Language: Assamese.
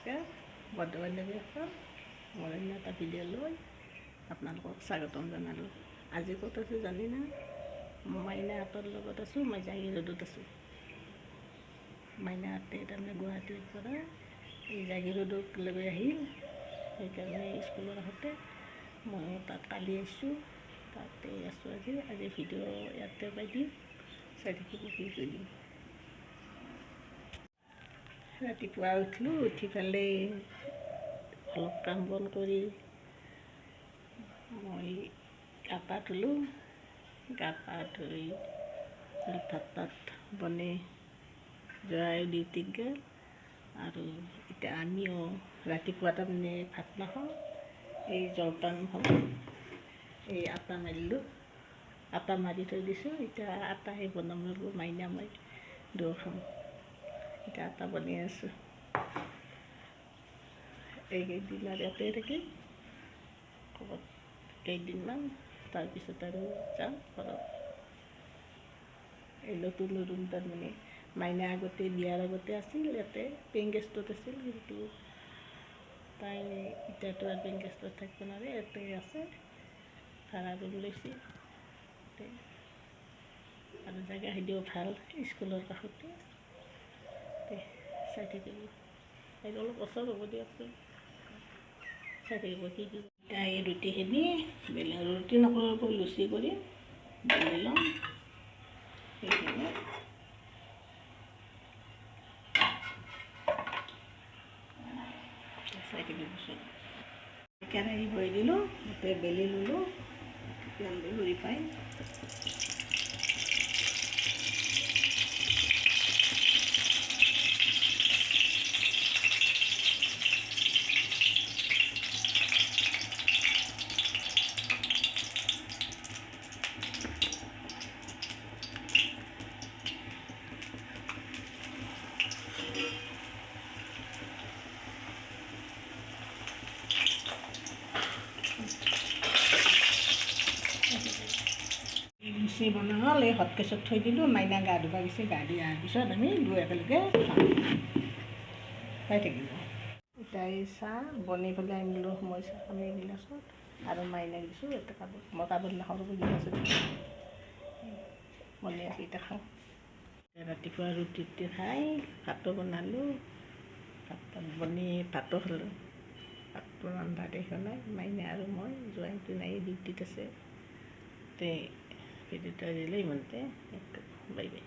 নমস্কাৰ, বৰ্তমানদেৱী এখন মোৰ অন্য এটা ভিডিঅ'লৈ আপোনালোকক স্বাগতম জনালোঁ। আজি ক'ত আছোঁ জানি না? মাইনাহঁতৰ লগত আছোঁ। মই জাগিৰোডত আছোঁ। মাইনাহঁতে তাৰমানে গুৱাহাটীৰ পৰা এই জাগিৰোডলৈ আহিল, সেইকাৰণে স্কুলৰ আহোঁতে ময়ো তাত কালি আহিছোঁ, তাতে আছোঁ আজি ভিডিঅ' ইয়াতে পাই দিম, চাই থাকিব কি কৰি দিম। ৰাতিপুৱা উঠিলোঁ, উঠি পেলাই অলপ কাম বন কৰি মই গা পা ধুলোঁ। গা পা ধুই ভাত তাত বনাই জৰাই ডিউটিত গ'ল। আৰু এতিয়া আমিও ৰাতিপুৱা তাৰমানে ভাত নাখাওঁ, এই জলপান খাওঁ। এই আটা মাৰিলোঁ, আটা মাৰি থৈ দিছোঁ। এতিয়া আটাহে বনাব লাগিব, মাইনা মই দুয়ো খাওঁ। এতিয়া আটা বনাই আছোঁ। এইকেইদিন আৰু ইয়াতে থাকিম, ক'ৰবাত কেইদিনমান, তাৰপিছত আৰু যাম ঘৰত। এই নতুন ৰুম তাৰমানে মাইনা আগতে বিয়াৰ আগতে আছিল, ইয়াতে পেইং গেষ্টত আছিল, কিন্তু তাই এতিয়াতো আৰু পেইং গেষ্টত থাকিব নোৱাৰে, ইয়াতে আছে, ভাড়া ৰুম লৈছে। আৰু জেগাখিনিও ভাল, স্কুলৰ কাষতে। চাই থাকিব, সেইটো অলপ ওচৰ হ'ব দিয়কচোন, চাই থাকিব কি কি। এতিয়া এই ৰুটিখিনি ৰুটি নকৰিব, লুচি কৰি বেলি ল'ম। সেইখিনি চাই থাকিবচোন। কেৰাহী ভৰাই দিলোঁ, গোটেই বেলি ল'লোঁ, তেল দি ঘূৰি পাই। লুচি বনোৱা হ'ল, এই হটকেছত থৈ দিলোঁ। মাইনা গা ধুব গৈছে, গা ধুই অহাৰ পিছত আমি দুয়ো একেলগে খাম, খাই থাকিব। এতিয়া এই চাহ বনাই পেলাই আনিলোঁ, মই চাহ খাম এই গিলাচত, আৰু মাইনাক দিছোঁ এটা কাপত। মই কাপত নাখাওঁ, গিলাচত বনাই আছোঁ, এতিয়া খাওঁ। ৰাতিপুৱা ৰুটি খাই ভাতো বনালোঁ, ভাত বনাই ভাতো খালোঁ। ভাতটো ৰন্ধা দেখা নাই, মাইনা আৰু মই, জোৱাইটো নাই, ডিউটিত আছে। ভিডিঅ'টো আজিলৈ ইমানতে, বাই বাই।